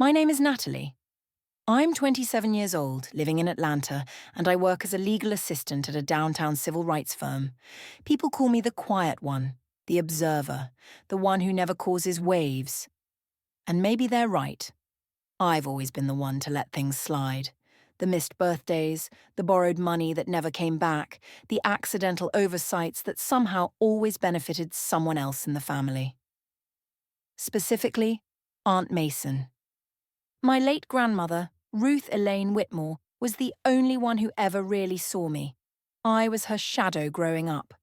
My name is Natalie. I'm 27 years old, living in Atlanta, and I work as a legal assistant at a downtown civil rights firm. People call me the quiet one, the observer, the one who never causes waves. And maybe they're right. I've always been the one to let things slide. The missed birthdays, the borrowed money that never came back, the accidental oversights that somehow always benefited someone else in the family. Specifically, Aunt Mason. My late grandmother, Ruth Elaine Whitmore, was the only one who ever really saw me. I was her shadow growing up,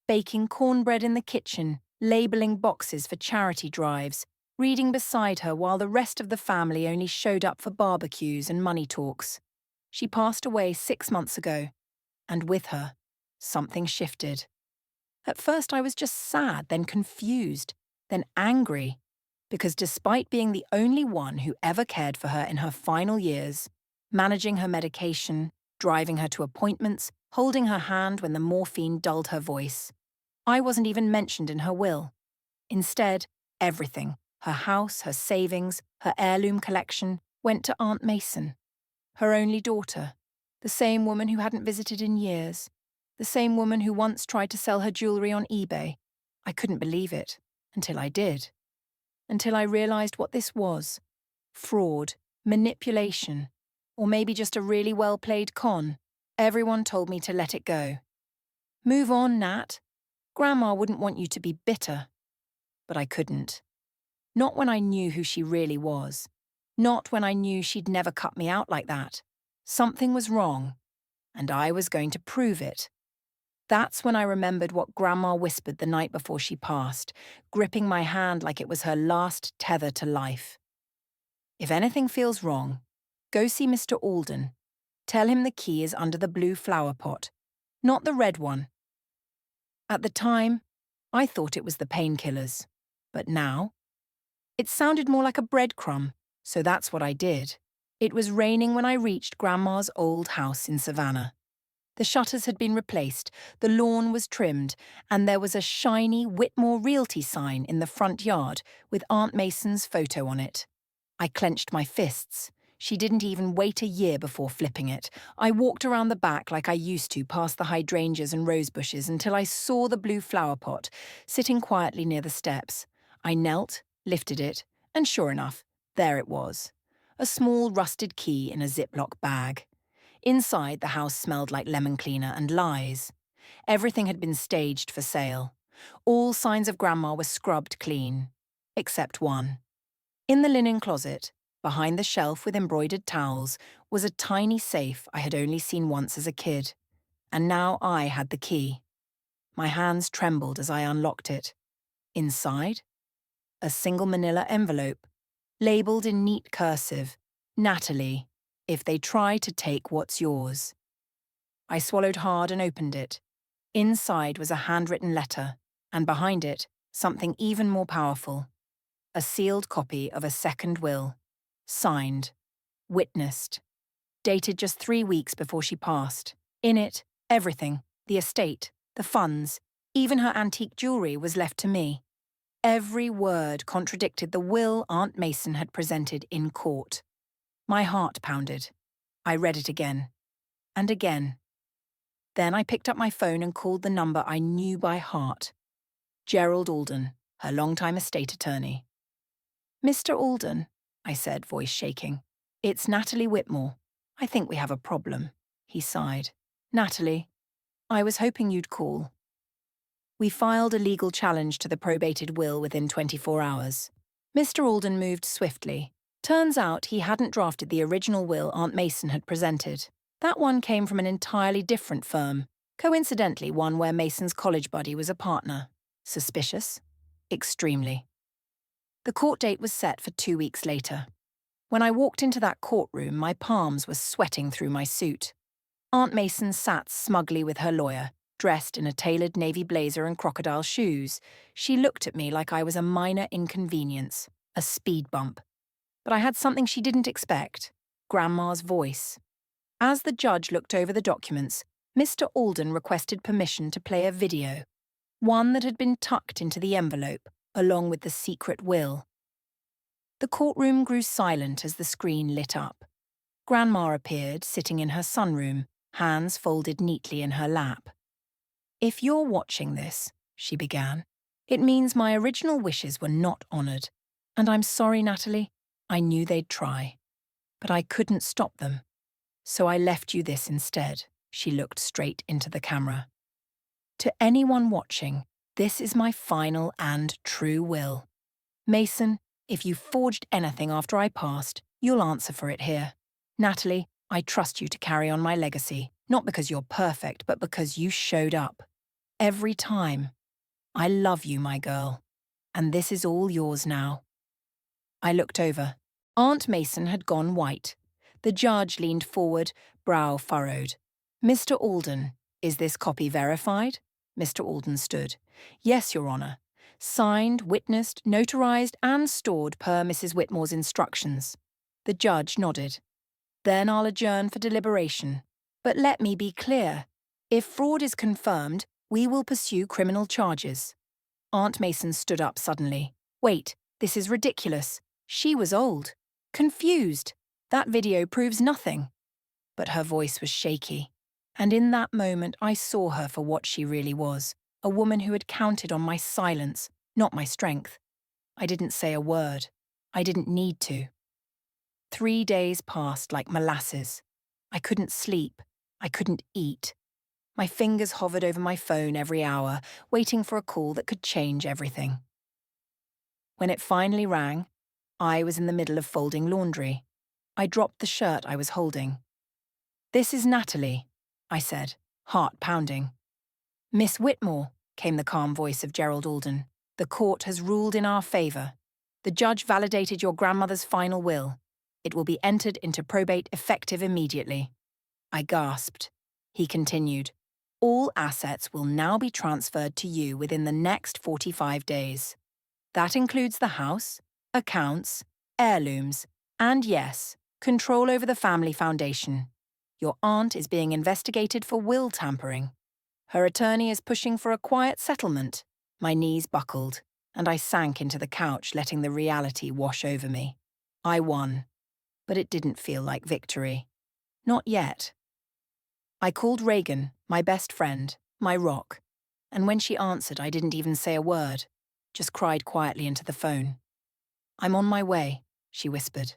baking cornbread in the kitchen, labelling boxes for charity drives, reading beside her while the rest of the family only showed up for barbecues and money talks. She passed away 6 months ago, and with her, something shifted. At first I was just sad, then confused, then angry, because despite being the only one who ever cared for her in her final years, managing her medication, driving her to appointments, holding her hand when the morphine dulled her voice, I wasn't even mentioned in her will. Instead, everything, her house, her savings, her heirloom collection, went to Aunt Mason, her only daughter, the same woman who hadn't visited in years, the same woman who once tried to sell her jewelry on eBay. I couldn't believe it, until I did. Until I realized what this was. Fraud, manipulation, or maybe just a really well-played con. Everyone told me to let it go. Move on, Nat. Grandma wouldn't want you to be bitter. But I couldn't. Not when I knew who she really was. Not when I knew she'd never cut me out like that. Something was wrong, and I was going to prove it. That's when I remembered what Grandma whispered the night before she passed, gripping my hand like it was her last tether to life. If anything feels wrong, go see Mr. Alden. Tell him the key is under the blue flower pot, not the red one. At the time, I thought it was the painkillers, but now? It sounded more like a breadcrumb, so that's what I did. It was raining when I reached Grandma's old house in Savannah. The shutters had been replaced, the lawn was trimmed, and there was a shiny Whitmore Realty sign in the front yard with Aunt Mason's photo on it. I clenched my fists. She didn't even wait a year before flipping it. I walked around the back like I used to, past the hydrangeas and rose bushes, until I saw the blue flower pot, sitting quietly near the steps. I knelt, lifted it, and sure enough, there it was. A small rusted key in a Ziploc bag. Inside, the house smelled like lemon cleaner and lies. Everything had been staged for sale. All signs of Grandma were scrubbed clean. Except one. In the linen closet, behind the shelf with embroidered towels, was a tiny safe I had only seen once as a kid. And now I had the key. My hands trembled as I unlocked it. Inside? A single manila envelope, labelled in neat cursive, Natalie, if they try to take what's yours. I swallowed hard and opened it. Inside was a handwritten letter, and behind it, something even more powerful. A sealed copy of a second will. Signed. Witnessed. Dated just 3 weeks before she passed. In it, everything, the estate, the funds, even her antique jewelry was left to me. Every word contradicted the will Aunt Mason had presented in court. My heart pounded. I read it again. And again. Then I picked up my phone and called the number I knew by heart. Gerald Alden, her longtime estate attorney. Mr. Alden, I said, voice shaking. It's Natalie Whitmore. I think we have a problem. He sighed. Natalie, I was hoping you'd call. We filed a legal challenge to the probated will within 24 hours. Mr. Alden moved swiftly. Turns out he hadn't drafted the original will Aunt Mason had presented. That one came from an entirely different firm, coincidentally one where Mason's college buddy was a partner. Suspicious? Extremely. The court date was set for 2 weeks later. When I walked into that courtroom, my palms were sweating through my suit. Aunt Mason sat smugly with her lawyer, dressed in a tailored navy blazer and crocodile shoes. She looked at me like I was a minor inconvenience, a speed bump. But I had something she didn't expect, Grandma's voice. As the judge looked over the documents, Mr. Alden requested permission to play a video, one that had been tucked into the envelope, along with the secret will. The courtroom grew silent as the screen lit up. Grandma appeared, sitting in her sunroom, hands folded neatly in her lap. "If you're watching this," she began, "it means my original wishes were not honoured. And I'm sorry, Natalie. I knew they'd try. But I couldn't stop them. So I left you this instead." She looked straight into the camera. "To anyone watching, this is my final and true will. Mason, if you forged anything after I passed, you'll answer for it here. Natalie, I trust you to carry on my legacy, not because you're perfect, but because you showed up. Every time. I love you, my girl. And this is all yours now." I looked over. Aunt Mason had gone white. The judge leaned forward, brow furrowed. "Mr. Alden, is this copy verified?" Mr. Alden stood. "Yes, Your Honour. Signed, witnessed, notarized, and stored per Mrs. Whitmore's instructions." The judge nodded. "Then I'll adjourn for deliberation. But let me be clear. If fraud is confirmed, we will pursue criminal charges." Aunt Mason stood up suddenly. "Wait, this is ridiculous. She was old. Confused. That video proves nothing." But her voice was shaky. And in that moment, I saw her for what she really was, a woman who had counted on my silence, not my strength. I didn't say a word. I didn't need to. 3 days passed like molasses. I couldn't sleep. I couldn't eat. My fingers hovered over my phone every hour, waiting for a call that could change everything. When it finally rang, I was in the middle of folding laundry. I dropped the shirt I was holding. "This is Natalie," I said, heart pounding. "Miss Whitmore," came the calm voice of Gerald Alden. "The court has ruled in our favour. The judge validated your grandmother's final will. It will be entered into probate effective immediately." I gasped. He continued, "All assets will now be transferred to you within the next 45 days. That includes the house, accounts, heirlooms, and yes, control over the family foundation. Your aunt is being investigated for will tampering. Her attorney is pushing for a quiet settlement." My knees buckled, and I sank into the couch, letting the reality wash over me. I won, but it didn't feel like victory. Not yet. I called Reagan, my best friend, my rock, and when she answered, I didn't even say a word, just cried quietly into the phone. "I'm on my way," she whispered.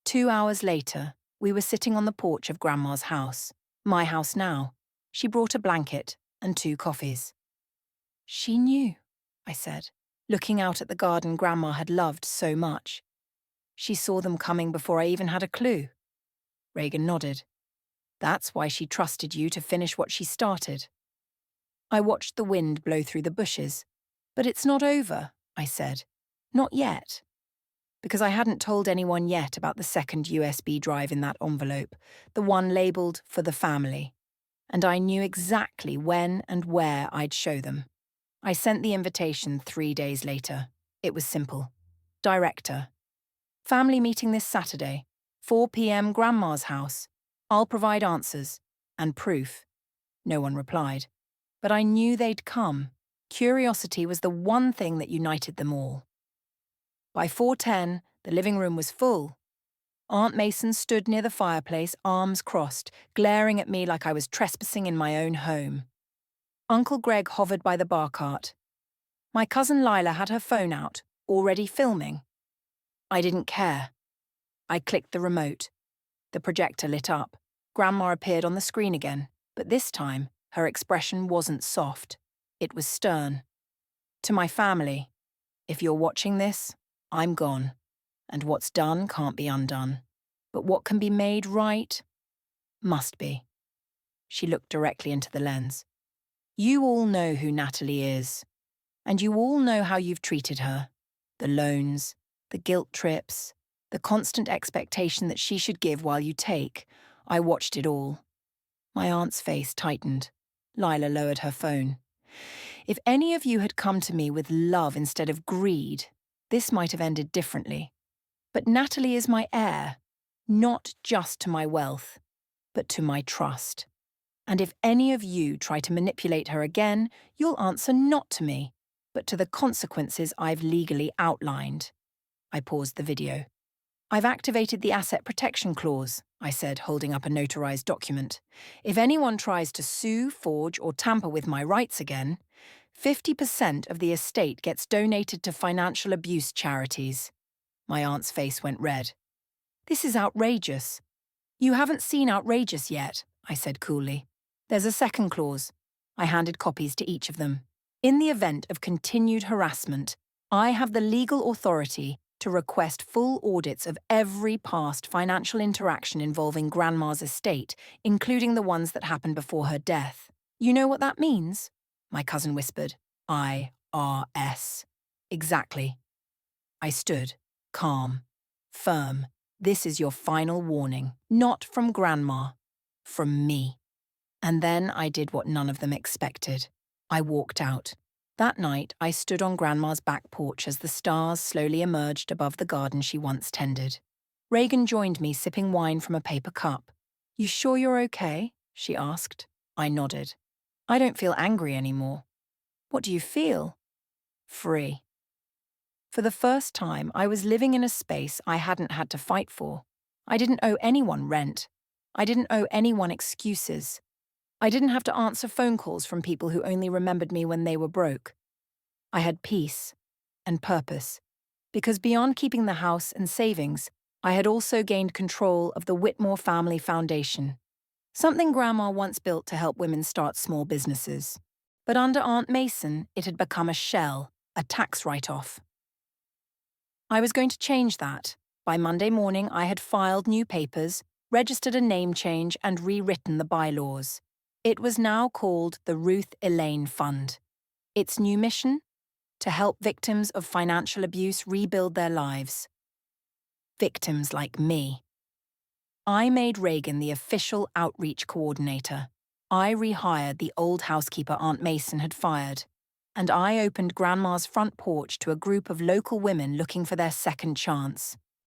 2 hours later, we were sitting on the porch of Grandma's house, my house now. She brought a blanket and 2 coffees. "She knew," I said, looking out at the garden Grandma had loved so much. "She saw them coming before I even had a clue." Reagan nodded. "That's why she trusted you to finish what she started." I watched the wind blow through the bushes. "But it's not over," I said. "Not yet." Because I hadn't told anyone yet about the second USB drive in that envelope, the one labelled "for the family." And I knew exactly when and where I'd show them. I sent the invitation 3 days later. It was simple. Director. "Family meeting this Saturday, 4 p.m. Grandma's house. I'll provide answers. And proof." No one replied. But I knew they'd come. Curiosity was the one thing that united them all. By 4:10, the living room was full. Aunt Mason stood near the fireplace, arms crossed, glaring at me like I was trespassing in my own home. Uncle Greg hovered by the bar cart. My cousin Lila had her phone out, already filming. I didn't care. I clicked the remote. The projector lit up. Grandma appeared on the screen again, but this time, her expression wasn't soft. It was stern. "To my family, if you're watching this, I'm gone. And what's done can't be undone. But what can be made right, must be." She looked directly into the lens. "You all know who Natalie is. And you all know how you've treated her. The loans, the guilt trips, the constant expectation that she should give while you take. I watched it all." My aunt's face tightened. Lila lowered her phone. "If any of you had come to me with love instead of greed, this might have ended differently. But Natalie is my heir, not just to my wealth, but to my trust. And if any of you try to manipulate her again, you'll answer not to me, but to the consequences I've legally outlined." I paused the video. I've activated the asset protection clause, I said, holding up a notarized document. If anyone tries to sue, forge, or tamper with my rights again, 50% of the estate gets donated to financial abuse charities. My aunt's face went red. This is outrageous. You haven't seen outrageous yet, I said coolly. There's a second clause. I handed copies to each of them. In the event of continued harassment, I have the legal authority to request full audits of every past financial interaction involving Grandma's estate, including the ones that happened before her death. You know what that means? My cousin whispered. IRS. Exactly. I stood, calm, firm. This is your final warning, not from Grandma, from me. And then I did what none of them expected. I walked out. That night, I stood on Grandma's back porch as the stars slowly emerged above the garden she once tended. Reagan joined me, sipping wine from a paper cup. You sure you're okay? She asked. I nodded. I don't feel angry anymore. What do you feel? Free. For the first time, I was living in a space I hadn't had to fight for. I didn't owe anyone rent. I didn't owe anyone excuses. I didn't have to answer phone calls from people who only remembered me when they were broke. I had peace and purpose, because beyond keeping the house and savings, I had also gained control of the Whitmore Family Foundation, something Grandma once built to help women start small businesses. But under Aunt Mason, it had become a shell, a tax write-off. I was going to change that. By Monday morning, I had filed new papers, registered a name change, and rewritten the bylaws. It was now called the Ruth Elaine Fund. Its new mission? To help victims of financial abuse rebuild their lives. Victims like me. I made Reagan the official outreach coordinator. I rehired the old housekeeper Aunt Mason had fired. And I opened Grandma's front porch to a group of local women looking for their second chance.